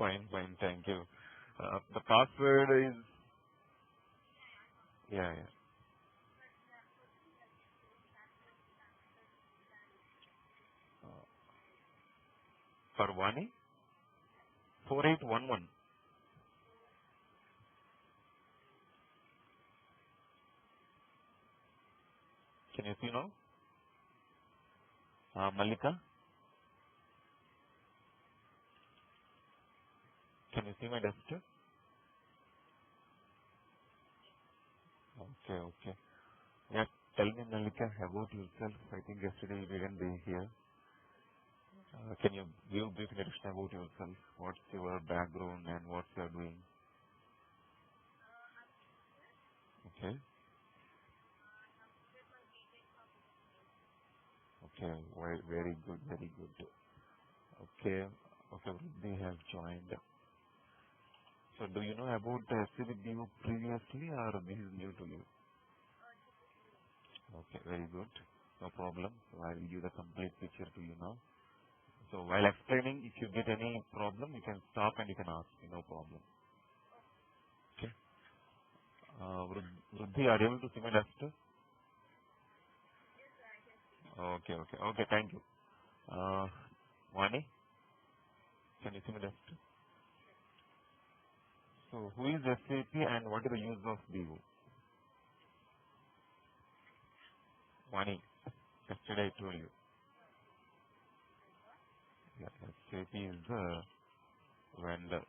Fine, fine. Thank you. The password is, yeah, yeah. Uh, for Vani, 4811. Can you see now? Malika, can you see my desktop? Okay, okay. Yeah, tell me, Malika, about yourself. I think yesterday you didn't be here. Can you give brief introduction about yourself? What's your background and what you are doing? Okay, okay. Very good, very good. Okay, okay. They have joined. So, do you know about the SAP BO previously, or this is new to you? Okay, very good. No problem. So, I will give the complete picture to you now. So, while explaining, if you get any problem, you can stop and you can ask me. No problem. Okay. Vruddhi, are you able to see my desktop? Okay, okay, okay. Thank you. Vani, can you see my desktop? So, who is SAP and what is the use of BO? Vani, yesterday I told you. Yeah, SAP is the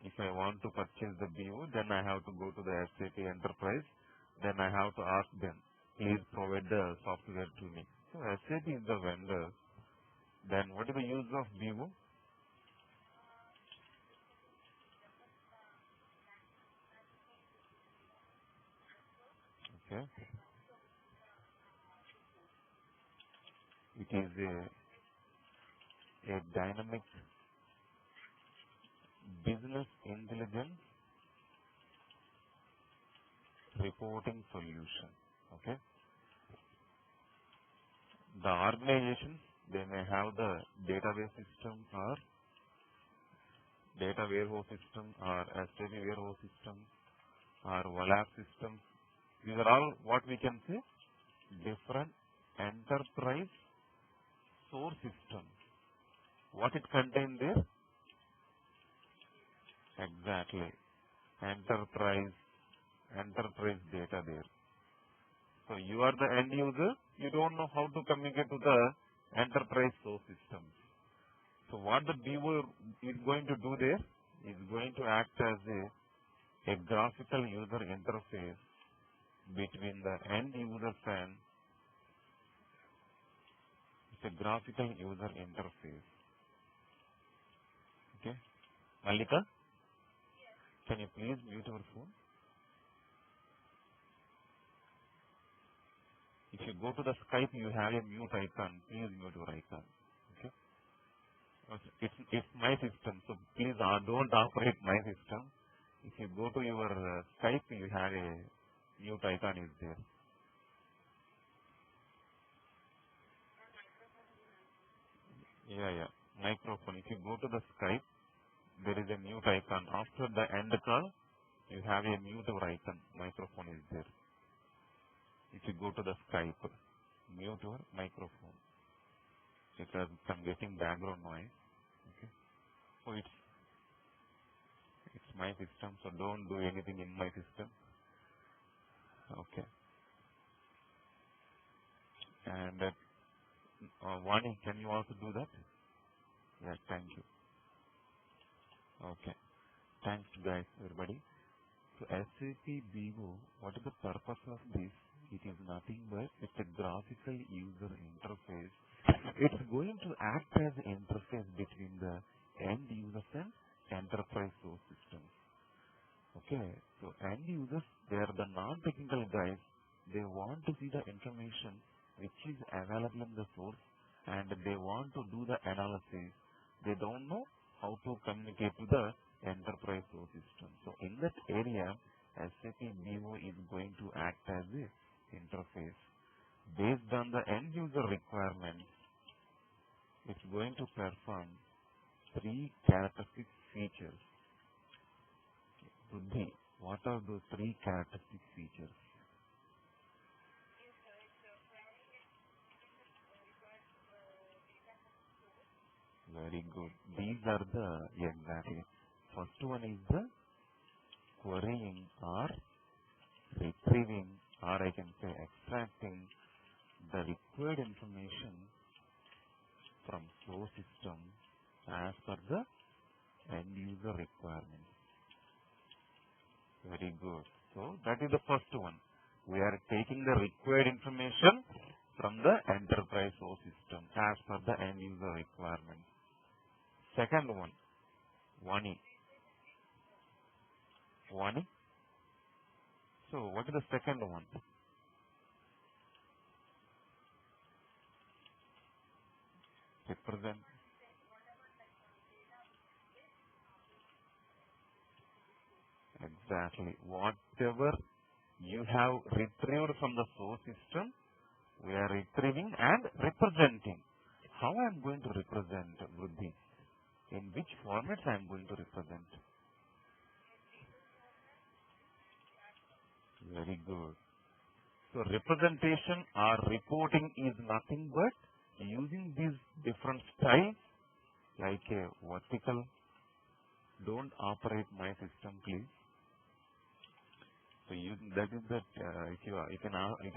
if I want to purchase the BO, then I have to go to the SAP Enterprise. Then I have to ask them, please provide the software to me. So SAP is the vendor. Then what is the use of BO? Okay, it is a dynamic business intelligence reporting solution. Okay, the organizations, they may have the database system or data warehouse system or SAP warehouse system or WALAP system. These are all what we can say different enterprise source system. What it contains there? Exactly. Enterprise data there. So you are the end user, you don't know how to communicate to the enterprise source system. So what the BO is going to do there is going to act as a graphical user interface between the end users and it's a graphical user interface. Okay. Malika, can you please mute your phone? If you go to the Skype, you have a mute icon. Please mute your icon. Okay. It's my system, so please don't operate my system. If you go to your Skype, you have a mute icon is there. Yeah, yeah. Microphone. If you go to the Skype, there is a mute icon. After the end call, you have a mute icon. Microphone is there. If you go to the Skype, mute your microphone because I'm getting background noise. Okay. So it's my system, so don't do anything in my system. Okay. And Vani, can you also do that? Yeah, thank you. Okay. Thanks, guys, everybody. So SAP BO, what is the purpose of this? It is nothing but it's a graphical user interface. It's going to act as an interface between the end users and enterprise source systems. Okay, so end users, they are the non-technical guys. They want to see the information which is available in the source and they want to do the analysis. They don't know how to communicate to the enterprise source system. So in that area, SAP BO is going to act as a interface. Based on the end user requirements, it's going to perform three characteristic features. Buddhi, what are those three characteristic features? Very good. These are the, exactly. First one is the querying or retrieving, or I can say extracting the required information from source system as per the end user requirement. Very good. So that is the first one. We are taking the required information from the enterprise source system as per the end user requirement. Second one, Vani. Vani. So what is the second one? Represent. Exactly. Whatever you have retrieved from the source system, we are retrieving and representing. How I am going to represent, Buddhi? In which formats I am going to represent? Very good. So representation or reporting is nothing but using these different styles like a vertical. Don't operate my system, please. So that is that you can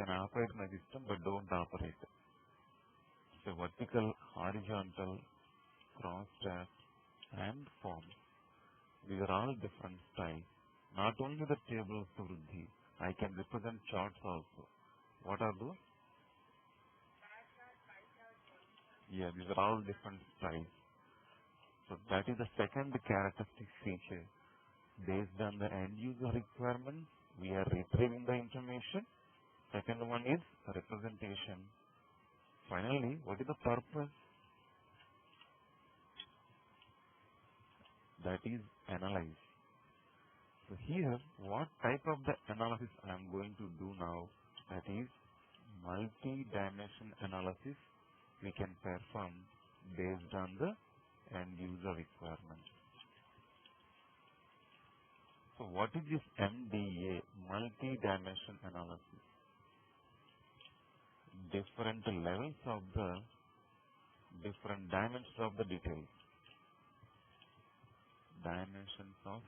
operate my system, but don't operate. So vertical, horizontal, cross tab, and form. These are all different styles. Not only the tables, Vruddhi, I can represent charts also. What are those? Yeah, these are all different styles. So that is the second characteristic feature. Based on the end user requirements, we are retrieving the information. Second one is representation. Finally, what is the purpose? That is analyze. So here, what type of the analysis I am going to do now? That is multi-dimension analysis we can perform based on the end user requirement. So what is this MDA, multi-dimension analysis? Different levels of the different dimensions of the details. Dimensions of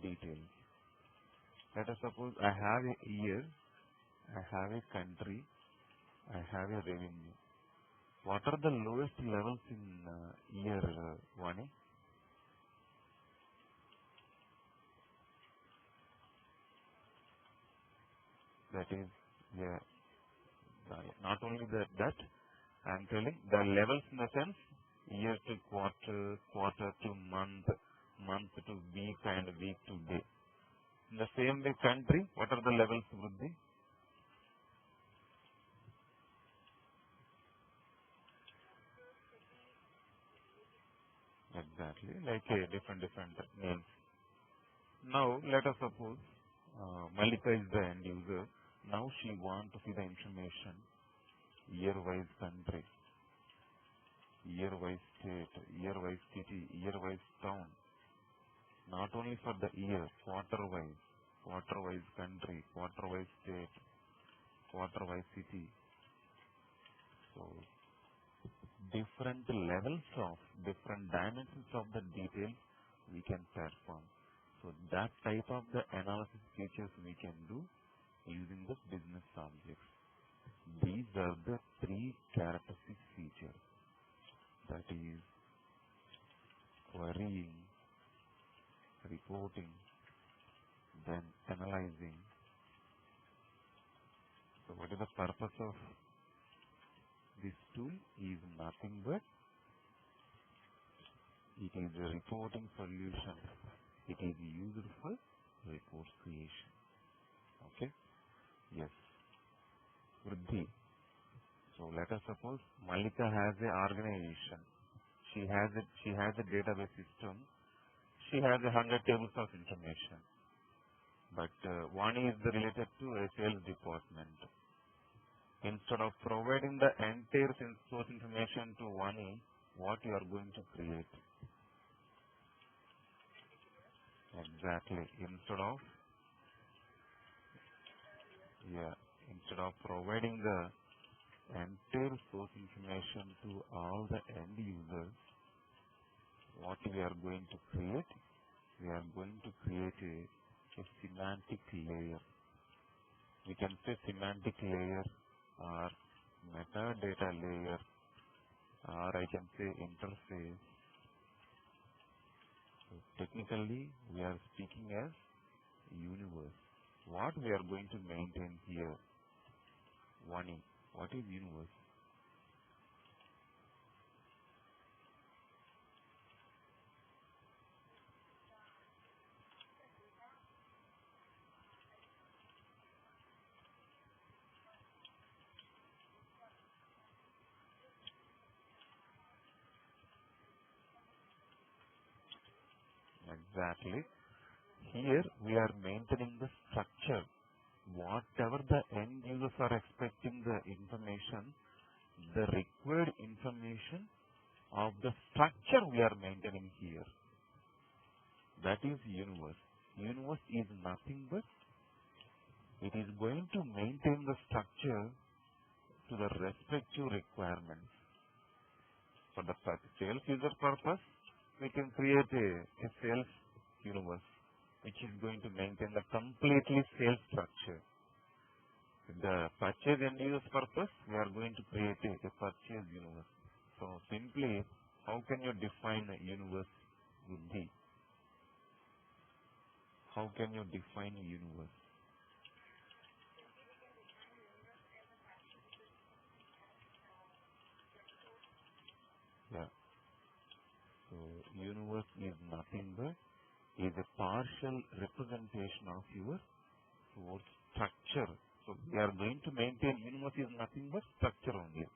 details. Let us suppose I have a year, I have a country, I have a revenue. What are the lowest levels in year, Vani? That is, yeah, not only that I am telling the levels in the sense year to quarter, quarter to month, month to week, and week to day. In the same way, country, what are the levels, Vruddhi? Exactly, like different names. Now, let us suppose Malika is the end user. Now she wants to see the information year-wise country, year-wise state, year-wise city, year-wise town. Not only for the year, quarter-wise country, quarter-wise state, quarter-wise city. So, different levels of, different dimensions of the detail we can perform. So, that type of the analysis features we can do using the business objects. These are the three characteristic features. That is querying, reporting, then analyzing. So what is the purpose of this tool? Is nothing but it is a reporting solution. It is used for report creation. Okay? Yes. Vruddhi. So let us suppose Malika has a organization. She has a database system. She has 100 tables of information. But one is related to a sales department. Instead of providing the entire source information to one, what you are going to create? Exactly. Yeah, instead of providing the entire source information to all the end users, what we are going to create? We are going to create a semantic layer. We can say semantic layer or metadata layer, or I can say interface. So technically, we are speaking as universe. What we are going to maintain here? One is, what is universe? Exactly. Here we are maintaining the structure. Whatever the end users are expecting the information, the required information of the structure we are maintaining here. That is universe. Universe is nothing but it is going to maintain the structure to the respective requirements. For the sales user purpose, we can create a sales universe which is going to maintain the completely sales structure. With the purchase end user purpose, we are going to create a purchase universe. So simply, how can you define a universe would be? How can you define a universe? Yeah. So universe is nothing but is a partial representation of your source structure. So we are going to maintain universe is nothing but structure only.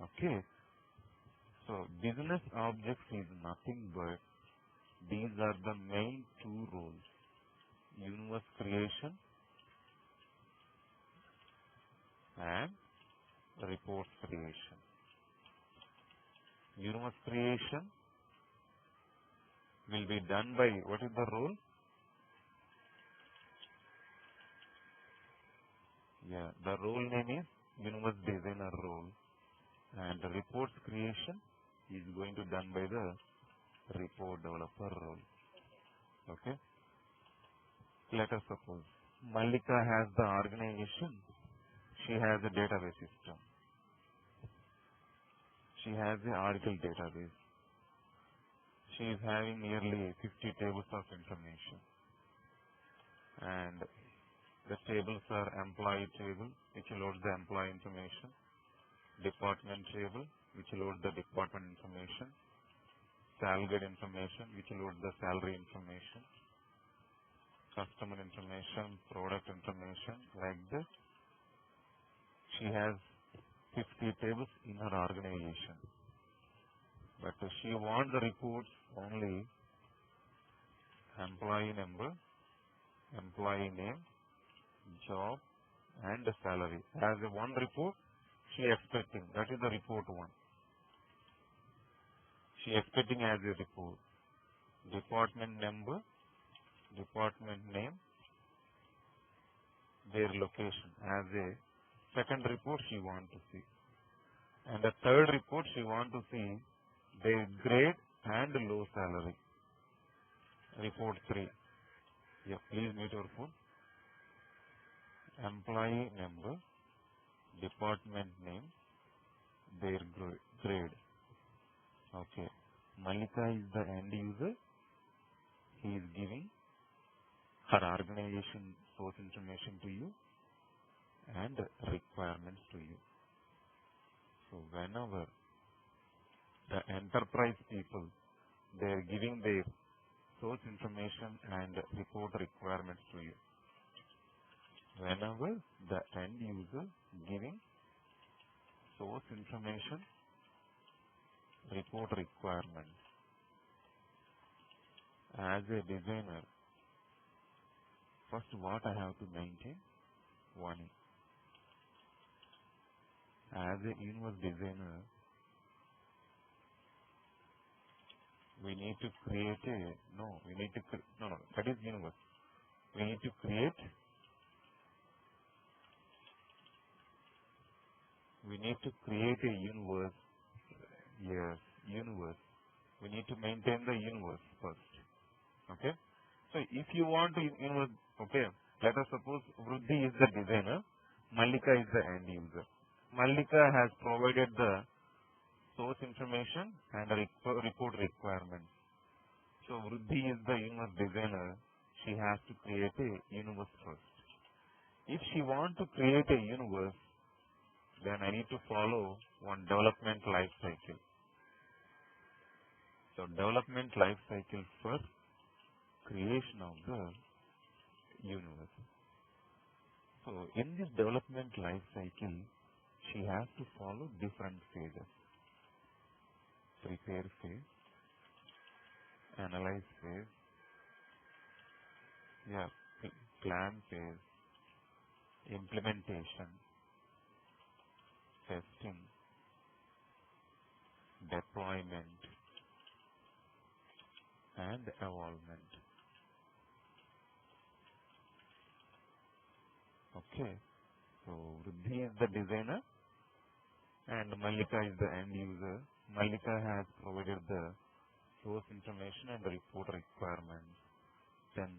Okay. So business objects is nothing but these are the main two roles. Universe creation and reports creation. Universe creation will be done by what is the role? Yeah, the role name is universe designer role, and the reports creation is going to done by the report developer role. Okay. Let us suppose Malika has the organization. She has a database system. She has a article database. She is having nearly 50 tables of information, and the tables are employee table, which loads the employee information, department table, which loads the department information, salary information, which loads the salary information, customer information, product information, like this. She has 50 tables in her organization, but she wants the reports only employee number, employee name, job, and the salary. As a one report, she expecting. That is the report one. She expecting as a report. Department number, department name, their location. As a second report, she want to see. And the third report, she want to see their grade and low salary. Report 3. Yeah, please mute your phone. Employee number, department name, their grade. Okay. Malika is the end user. He is giving her organization source information to you and requirements to you. So whenever the enterprise people, they are giving their source information and report requirements to you. Whenever the end user giving source information, report requirements. As a designer, first what I have to maintain? One, as a universe designer, We need to create a, no, we need to, no, that is universe. We need to create, a universe. Yes, universe. We need to maintain the universe first. Okay. So if you want to universe, okay, let us suppose Vruddhi is the designer, Mallika is the end user. Mallika has provided the source information and the report requirements. So Vruddhi is the universe designer. She has to create a universe first. If she wants to create a universe, then I need to follow one development life cycle. So development life cycle first, creation of the universe. So in this development life cycle, she has to follow different phases. Prepare phase, analyze phase, plan phase, implementation, testing, deployment, and evolvement. Okay, so Vruddhi is the designer and Mallika is the end user. Mallika has provided the source information and the report requirements. Then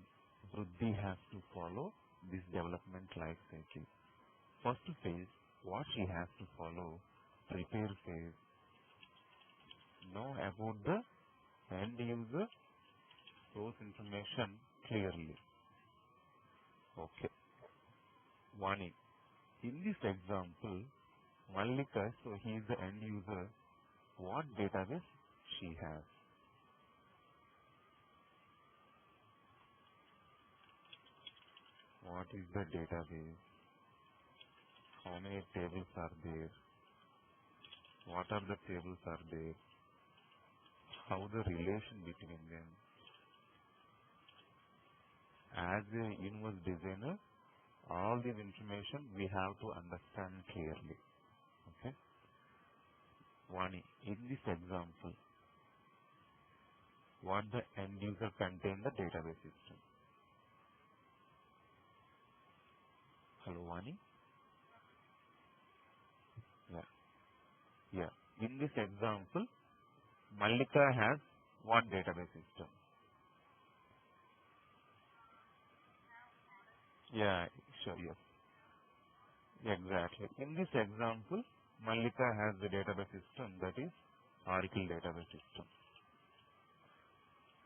Vruddhi has to follow this development life cycle. First phase, what she has to follow, prepare phase, know about the end user source information clearly. Okay. Vani. In this example, Mallika, so he is the end user, what database she has? What is the database? How many tables are there? What are the tables are there? How the relation between them? As a universe designer, all this information we have to understand clearly. Okay. Vani, in this example, what the end user contain the database system? Hello, Vani? Yeah. Yeah. In this example, Mallika has what database system? Yeah, sure, yes. Exactly. In this example, Mallika has the database system, that is Oracle database system.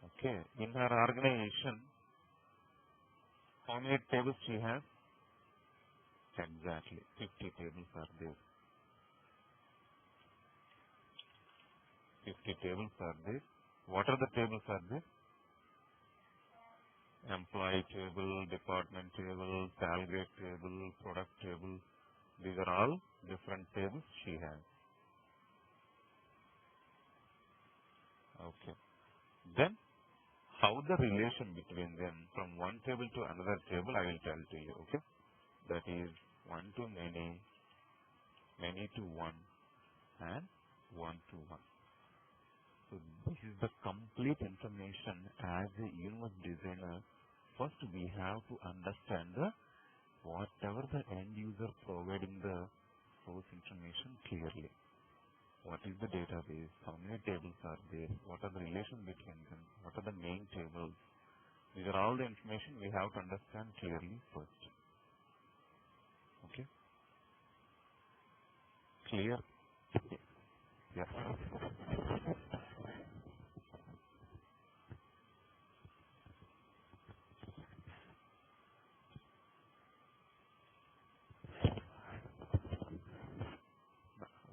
Okay. In her organization, how many tables she has? Exactly. 50 tables are there. 50 tables are there. What are the tables are there? Employee table, department table, salary table, product table. These are all different tables she has. Okay. Then, how the relation between them from one table to another table, I will tell to you. Okay. That is one to many, many to one, and one to one. So this is the complete information as a universe designer. First, we have to understand the whatever the end user providing the source information clearly. What is the database? How many tables are there? What are the relations between them? What are the main tables? These are all the information we have to understand clearly first. Okay? Clear? Yeah.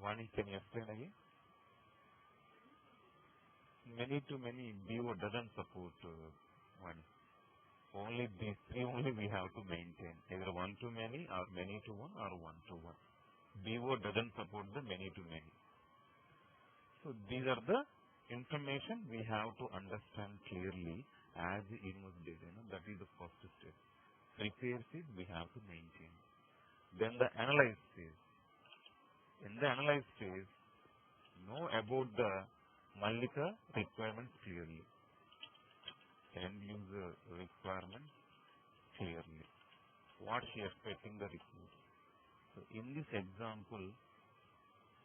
Vani, can you explain again? Many to many BO doesn't support one. Only these three only we have to maintain. Either one to many or many to one or one to one. BO doesn't support the many to many. So these are the information we have to understand clearly as a universe designer. That is the first step. Prepare phase we have to maintain. Then the analyze phase. In the analyze phase, know about the Mallika requirements clearly. End user requirements clearly. What she expecting the report. So in this example,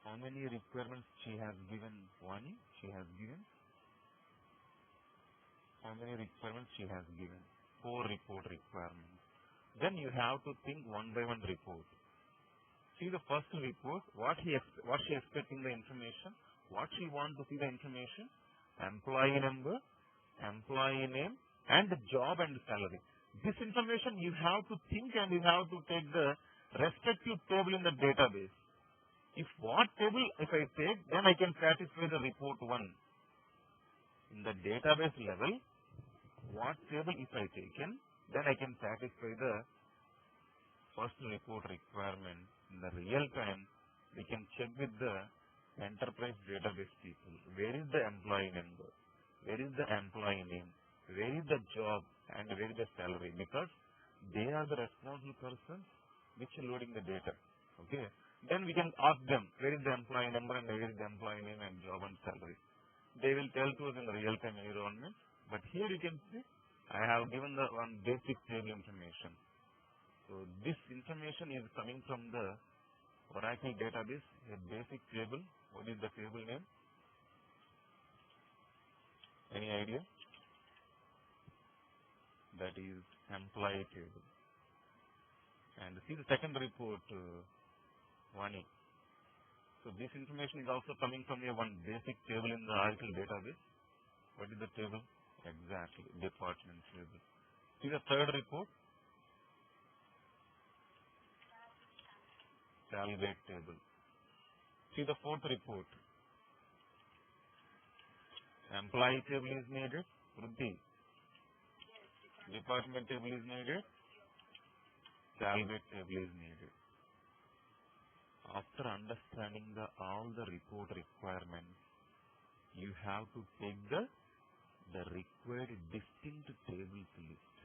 how many requirements she has given? One, she has given. How many requirements she has given? 4 report requirements. Then you have to think one by one report. See the first report, what she expecting the information, what she want to see the information, employee number, employee name, and the job and salary. This information you have to think and you have to take the respective table in the database. If what table if I take, then I can satisfy the report 1. In the database level, what table if I taken, then I can satisfy the first report requirement. In the real time, we can check with the enterprise database people. Where is the employee number? Where is the employee name? Where is the job? And where is the salary? Because they are the responsible persons which are loading the data. Okay. Then we can ask them, where is the employee number and where is the employee name and job and salary? They will tell to us in the real-time environment. But here you can see, I have given the one basic table information. So this information is coming from the Oracle database, a basic table. What is the table name? Any idea? That is employee table. And see the second report, 1A. So this information is also coming from a one basic table in the Oracle database. What is the table? Exactly, department table. See the third report, salary rate table. See the fourth report, employee table is needed, Ruddhi. Department table is needed, salary rate table is needed. After understanding all the report requirements, you have to take the required distinct tables list.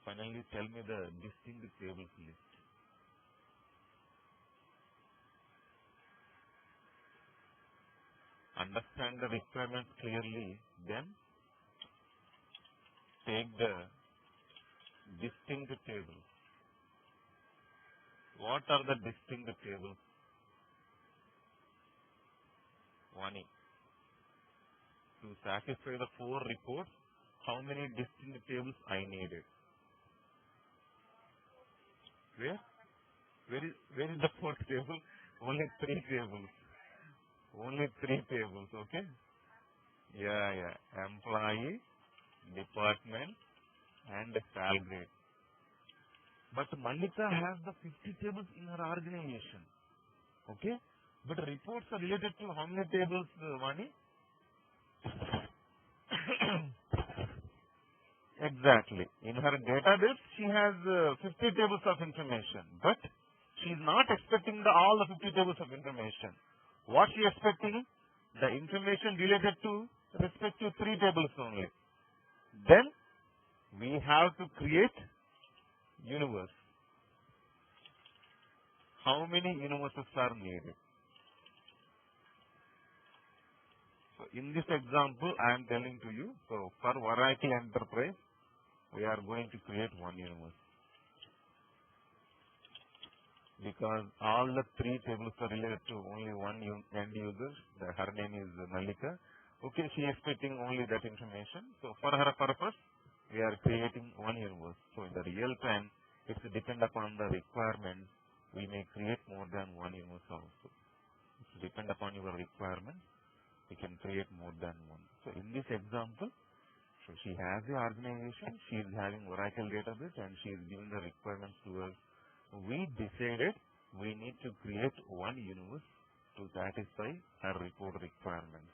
Finally, tell me the distinct tables list. Understand the requirements clearly, then take the distinct tables. What are the distinct tables? 1A. To satisfy the 4 reports, how many distinct tables I needed? Where is the 4th table? Only 3 tables. Only 3 tables, okay? Yeah. Employee, department, and salary. But Mallika has the 50 tables in her organization, okay? But reports are related to how many tables, Vani? Exactly. In her database, she has 50 tables of information, but she is not expecting all the 50 tables of information. What she is expecting? The information related to respective 3 tables only. Then we have to create universe. How many universes are needed? So in this example, I am telling to you, so for Oracle Enterprise, we are going to create one universe. Because all the 3 tables are related to only one end user, her name is Mallika. Okay, she is expecting only that information. So for her purpose, we are creating one universe. So in the real time, it depends upon the requirement. We may create more than one universe also. It depends upon your requirement. We can create more than one. So in this example, so she has the organization, she is having Oracle database, and she is giving the requirements to us. We decided we need to create one universe to satisfy her report requirements.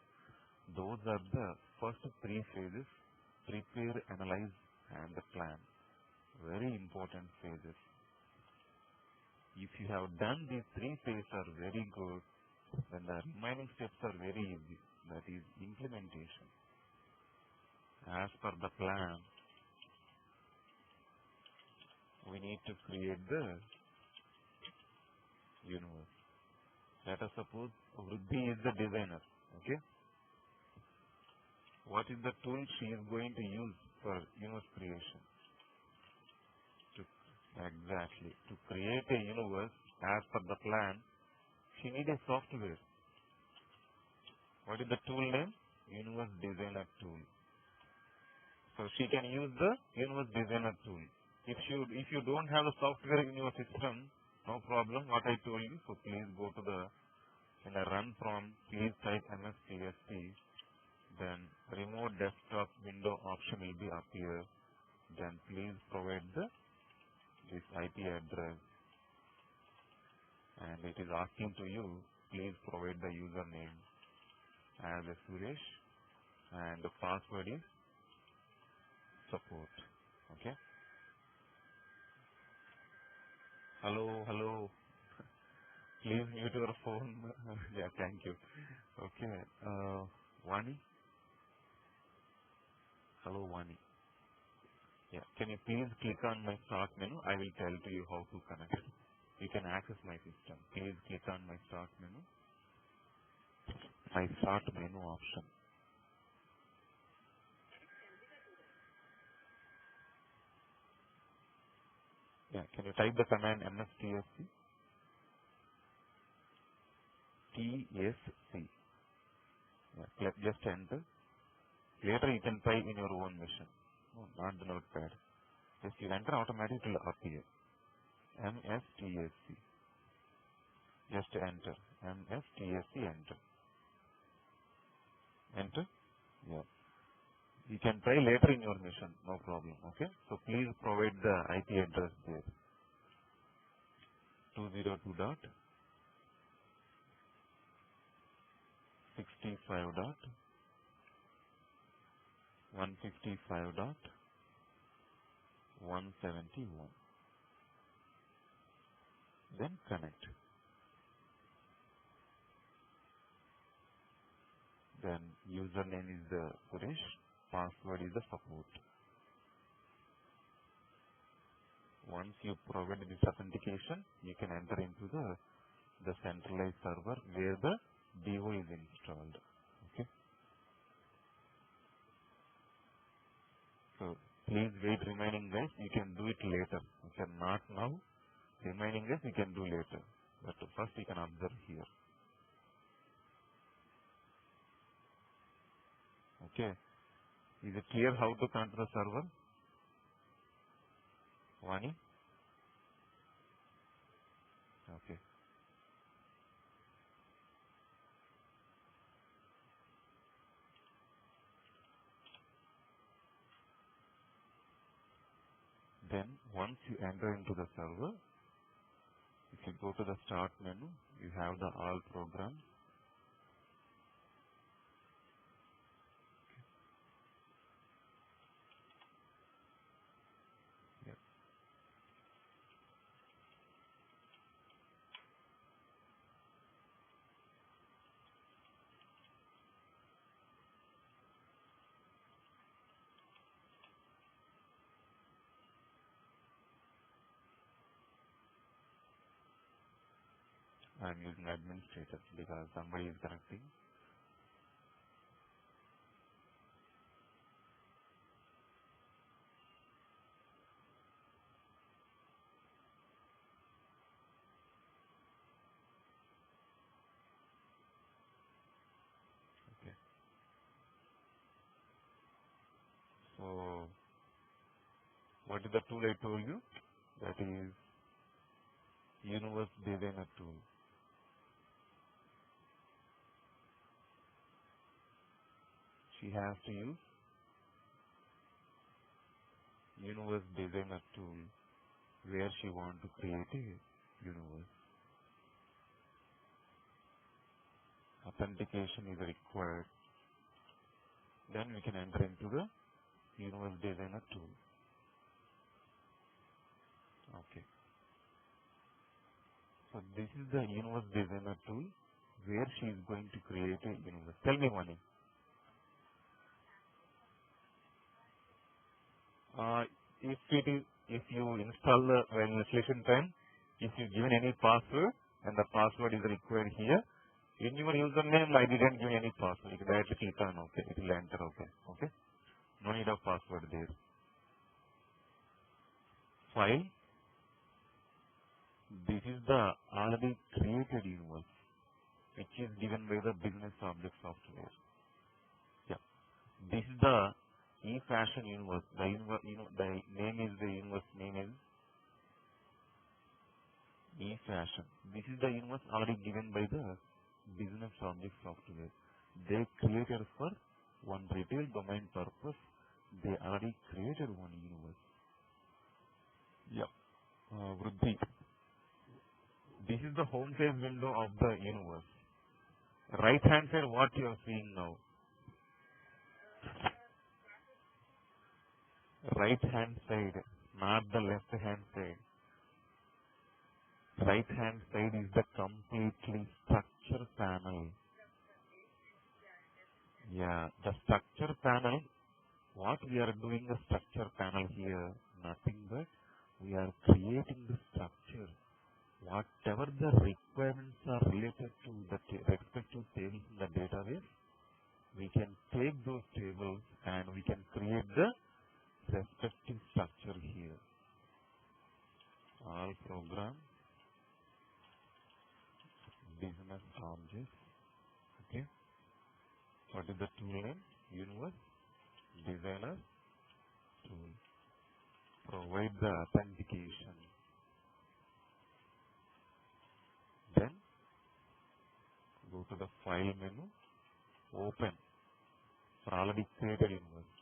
Those are the first 3 phases: prepare, analyze, and plan. Very important phases. If you have done these 3 phases are very good, then the remaining steps are very easy. That is implementation. As per the plan, we need to create the universe. Let us suppose Vruddhi is the designer. Okay. What is the tool she is going to use for universe creation? Exactly. To create a universe as per the plan, she needs a software. What is the tool name? Universe Designer tool. So she can use the Universe Designer tool. If you don't have the software in your system, no problem. What I told you. So please go to the in the run prompt. Please type MSTSC. Then remote desktop window option will be appear. Then please provide this IP address, and it is asking to you. Please provide the username as a Suresh, and the password is support. Okay. Hello. Please mute your phone. Yeah, thank you. Okay. Vani. Hello, Vani. Yeah. Can you please click on my start menu? I will tell to you how to connect. You can access my system. Please click on my start menu. My start menu option. Yeah. Can you type the command mstsc? TSC. Yeah. Just enter. Later you can type in your own machine. No, not the notepad. Just you enter, automatically it will appear. MSTSC. Just enter. MSTSC, enter. Enter? Yeah. You can try later in your mission, no problem. Okay? So please provide the IP address there. 202.65.155.171. Then connect. Then username is the Suresh, password is the support. Once you provide this authentication, you can enter into the centralized server where the BO is installed. Okay. So please wait, remaining guys. You can do it later. You can not now. Remaining guys, you can do later. But first you can observe here. Okay. Is it clear how to connect the server? Vani? Okay. Then once you enter into the server, if you go to the start menu, you have the all programs. Yes. I'm using administrator because somebody is connecting. Okay. So what is the tool I told you? That is Universe Designer tool. She has to use Universe Designer tool where she want to create a universe. Authentication is required. Then we can enter into the Universe Designer tool. Okay. So this is the Universe Designer tool where she is going to create a universe. Tell me, Mani. If you install the installation time, if you given any password and the password is required here, In your username, I didn't give any password. You can directly click on OK. It will enter OK. Okay. No need of password there. File. This is the already created universe, which is given by the business object software. Yeah. This is the e-fashion universe. The name is the universe name is e-fashion. This is the universe already given by the business object software. They created for one retail domain purpose. They already created one universe. Yeah. Vruddhi. This is the home page window of the universe. Right hand side, what you are seeing now. Right hand side, not the left hand side. Right hand side is the completely structure panel. Yeah, the structure panel. What we are doing the structure panel here, nothing but we are creating the structure. Whatever the requirements are related to the respective tables in the database, we can take those tables and we can create the respective structure here. All program, business objects. Okay. What is the tool name? Universe Designer tool. Provide the authentication. Then go to the file menu, open for already created universe.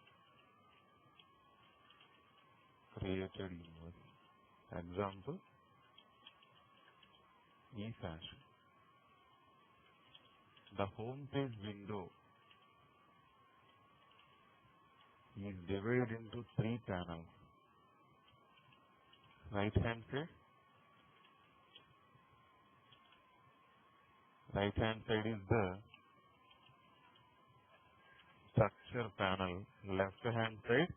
Created universe. Example, e-fashion. The home page window is divided into 3 panels. Right hand side. Right hand side is the structure panel. Left hand side,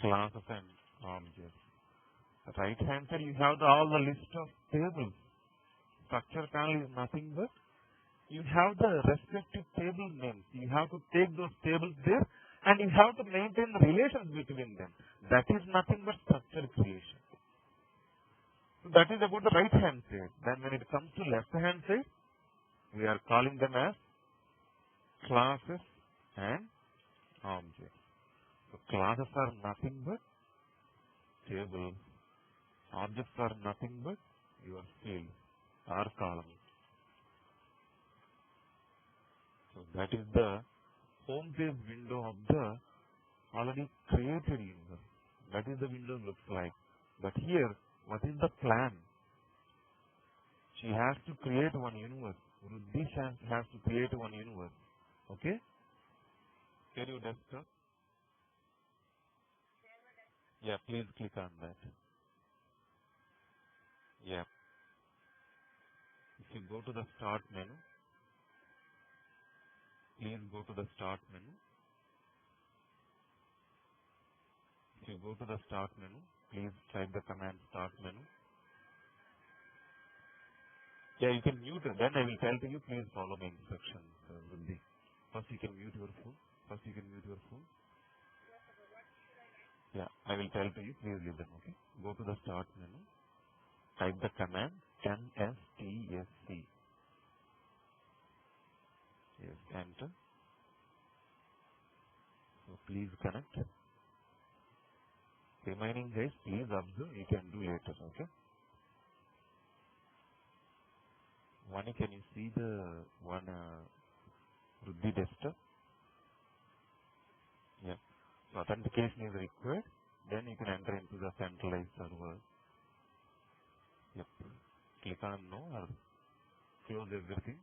classes and objects. Right hand side, you have all the list of tables. Structure panel is nothing but you have the respective table names. You have to take those tables there and you have to maintain the relations between them. That is nothing but structure creation. So that is about the right hand side. Then when it comes to left hand side, we are calling them as classes and objects. So classes are nothing but tables. Objects are nothing but your fields or columns. So that is the home page window of the already created universe. That is the window looks like. But here, what is the plan? She has to create one universe. Vruddhi has to create one universe. Okay? Can you desktop? Yeah, please click on that. Yeah. If you go to the start menu, please go to the start menu. If you go to the start menu, please type the command start menu. Yeah, you can mute it. Then I will tell to you, please follow my instructions, Vruddhi. First you can mute your phone. Yeah, I will tell to you, please leave them, okay? Go to the start menu. Type the command NSTSC. Yes, enter. So please connect. Remaining guys, please observe. You can do later, okay? Vani, can you see the one Vruddhi desktop? Yeah. So authentication is required. Then you can enter into the centralized server. Yep. Click on no or close everything.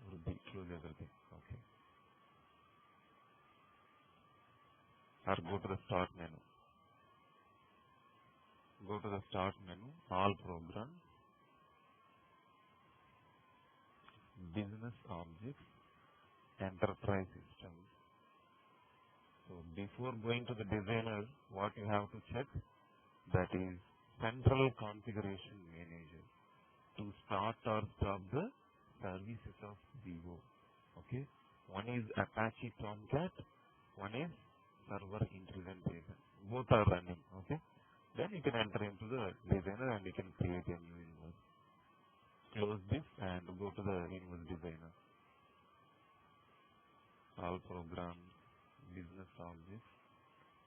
Vruddhi, close everything. Okay. Or go to the start menu. Go to the start menu, all programs, business objects, enterprise systems. So before going to the designer, what you have to check, that is central configuration manager to start or stop the services of BO. Okay. One is Apache Tomcat, one is server intelligent agent. Both are running. Okay. Then you can enter into the designer and you can create a new invoice. Close this and go to the invoice designer. All programs, business objects,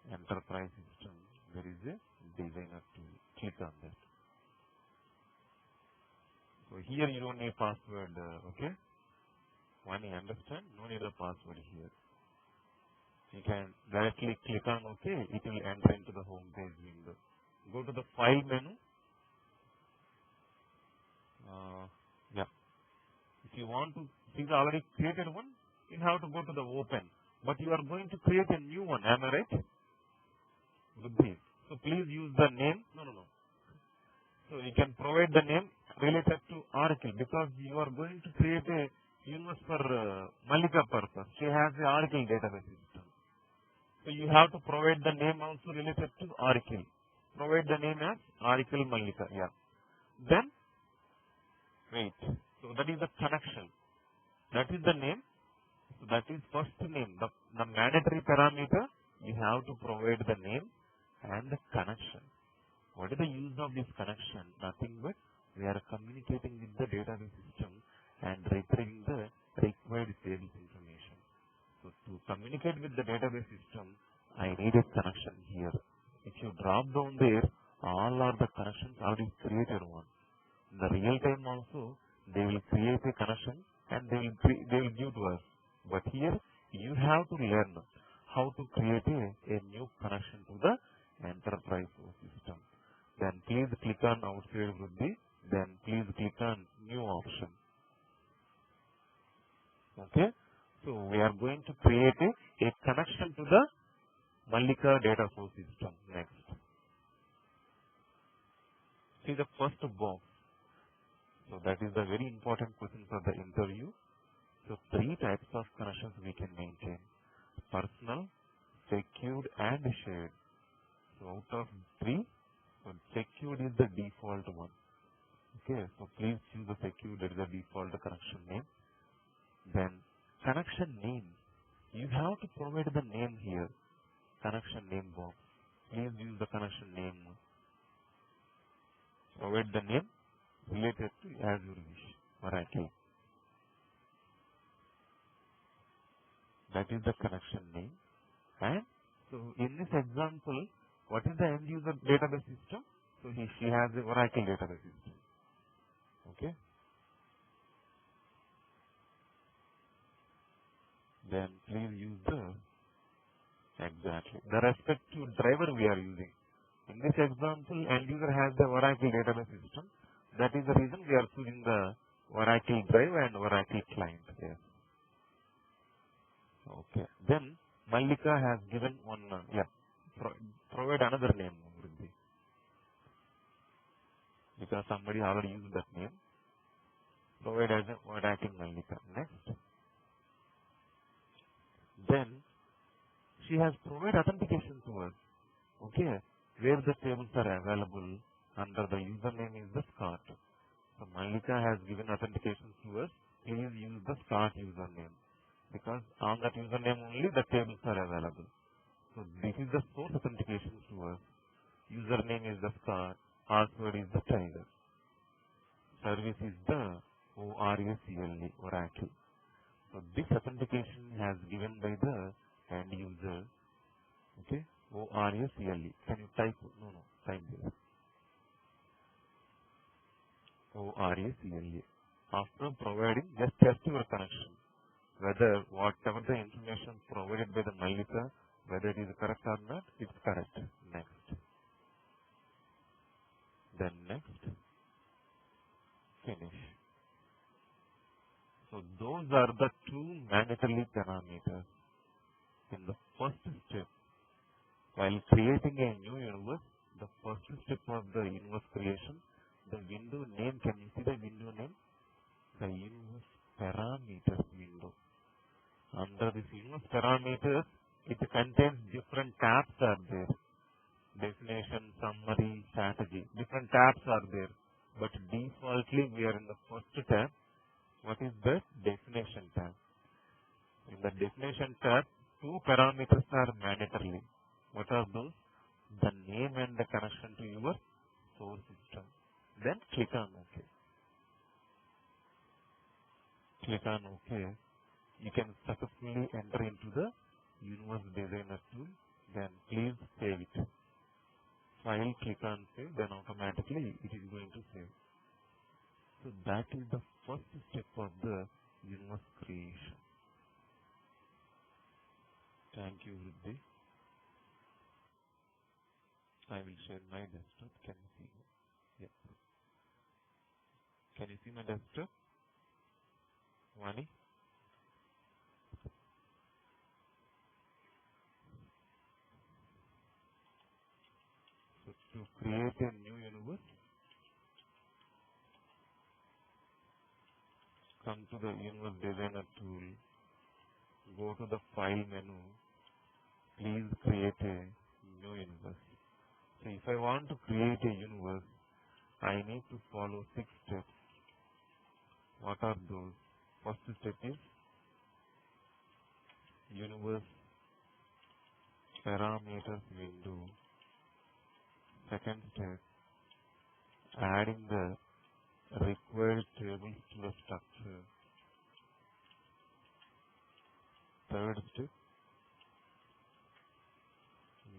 enterprise system. There is a designer tool. Click on that. So here you don't need password. Okay. When you understand, no need a password here. You can directly click on OK. It will enter into the home page window. Go to the file menu. Yeah. If you want to see the already created one, you have to go to the open. But you are going to create a new one. Am I right? With this. So please use the name. No. So you can provide the name related to Oracle because you are going to create a invoice for Malika purpose. She has the Oracle database system. So you have to provide the name also related to Oracle. Provide the name as Oracle Malika. Yeah. Then, wait. So that is the connection. That is the name. So that is first name. The mandatory parameter, you have to provide the name and the connection. What is the use of this connection? Nothing but we are communicating with the database system and retrieving the required sales information. So to communicate with the database system, I need a connection here. If you drop down there, all are the connections already created one. In the real time also, they will create a connection and they will give to us. But here, you have to learn how to create a new connection to the enterprise system. Then please click on outside Vruddhi. Then please click on new option. Okay. So we are going to create a connection to the Malika data source system. Next. See the first box. So that is the very important question for the interview. So 3 types of connections we can maintain. Personal, secured and shared. So out of 3, so secured is the default one. Okay, so please choose the secured, that is the default connection name. Then connection name. You have to provide the name here. Connection name box. Please use the connection name. Provide the name related to as you wish. Oracle. That is the connection name. And so in this example, what is the end user database system? So she has the Oracle database system. Okay. Then please use the exactly the respective driver we are using. In this example, end user has the Oracle database system. That is the reason we are choosing the Oracle drive and Oracle client. Yes. Okay. Then Malika has given one. Provide another name. Because somebody already used that name. Provide as a Oracle Malika. Next. Then she has provided authentication to us. Okay. Where the tables are available under the username is the Scott. So Malika has given authentication to us. Please use the Scott username. Because on that username only the tables are available. So this is the source authentication to us. Username is the Scott. Password is the Tiger. Service is the ORACLE, Oracle. So this authentication has given by the end user. Okay. ORACLE. Can you type? No. Type there. ORACLE. After providing, just test your connection. Whether whatever the information provided by the Malika, whether it is correct or not, it's correct. Next. Then next. Finish. So those are the 2 mandatory parameters. In the first step, while creating a new universe, the first step of the universe creation, the window name, can you see the window name? The universe parameters window. Under this universe parameters, it contains different tabs are there. definition, summary, strategy. Different tabs are there. But defaultly we are in the first tab. What is the definition tab? In the definition tab, two parameters are mandatory. What are those? The name and the connection to your source system. Then click on OK. Click on OK. You can successfully enter into the Universe Designer tool. Then please save it. File, click on save, then automatically it is going to save. So that is the first step of the universe creation. Thank you, Ruddhi. I will share my desktop. Can you see it? Yeah. Can you see my desktop? Vani? So to create a new universe, come to the Universe Designer tool, go to the File menu, please create a new universe. So if I want to create a universe, I need to follow 6 steps. What are those? First step is Universe Parameters window. Second step, adding the required tables to the structure. Third step,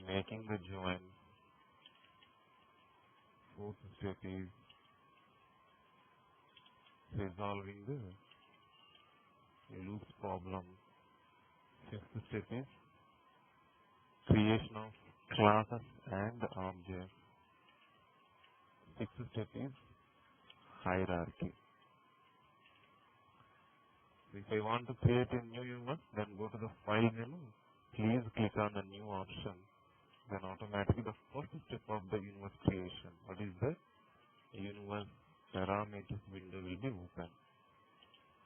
making the join. Fourth step is resolving the loops problem. Fifth step is creation of classes and objects. Sixth step is hierarchy. If I want to create a new universe, then go to the File menu. Please click on the New option. Then automatically the first step of the universe creation, what is the Universe Parameters window will be open.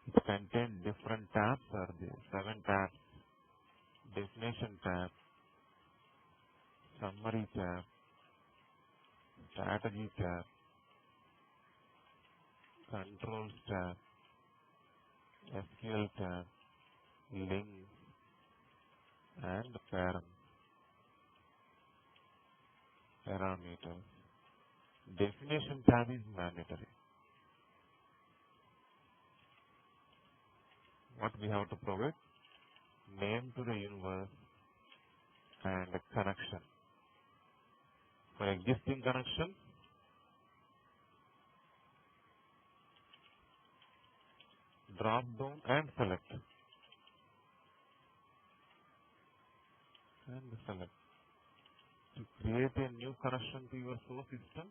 It contains different tabs are there, 7 tabs. Definition tab, Summary tab, Strategy tab, Controls tab, SQL tab, Links, and parameters. Definition tab is mandatory. What we have to provide? Name to the universe and a connection. For existing connection, drop down and select. And select. To create a new connection to your source system,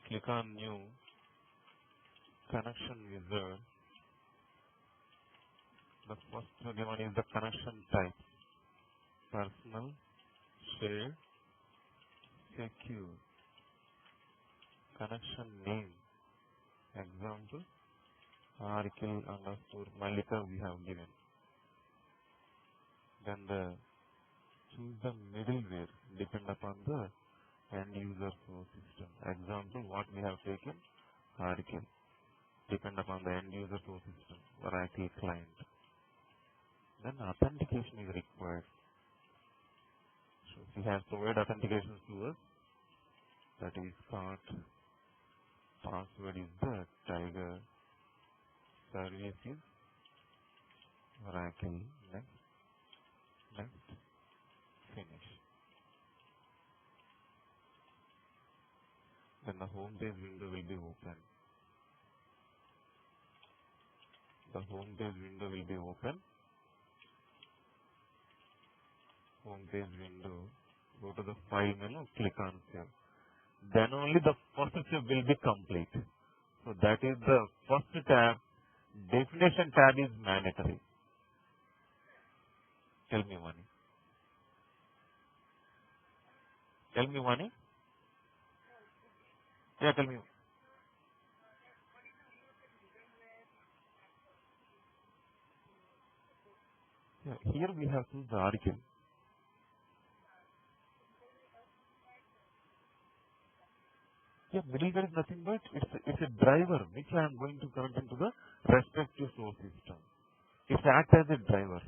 click on New Connection Wizard. The first one is the connection type. Personal, shared, secure. Connection name. Example, Oracle _ Malika we have given. Then choose the middleware depend upon the end user source system. Example, what we have taken, Oracle. Depend upon the end user source system, Oracle client. Then authentication is required. So we have provided authentication to us. That is called password is the Tiger. Service is Oracle. Next, finish. Then the home page window will be open. The home page window will be open. Home page window, go to the File menu, click on Save. Then only the first step will be complete. So that is the first tab. Definition tab is mandatory. Tell me, Vani. Tell me, Vani. Yeah, tell me. Yeah, here we have choose the article. Yeah, middleware is nothing but it's a driver which I am going to connect into the respective source system. It acts as a driver.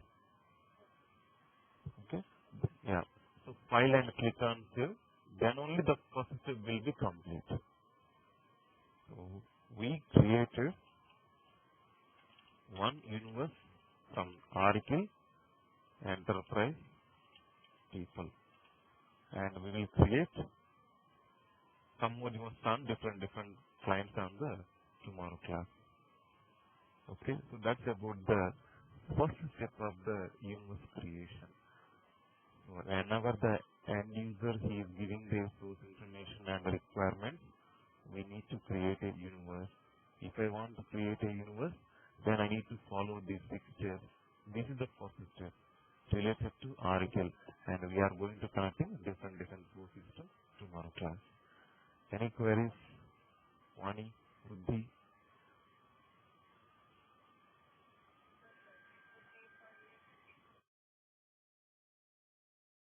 Okay. Yeah. So file and click on save. Then only the first step will be complete. So we created one universe from Oracle Enterprise people, and we will create some more universe on different clients on the tomorrow class. Okay, so that's about the first step of the universe creation. So whenever the end user he is giving their source information and requirements, we need to create a universe. If I want to create a universe, then I need to follow these 6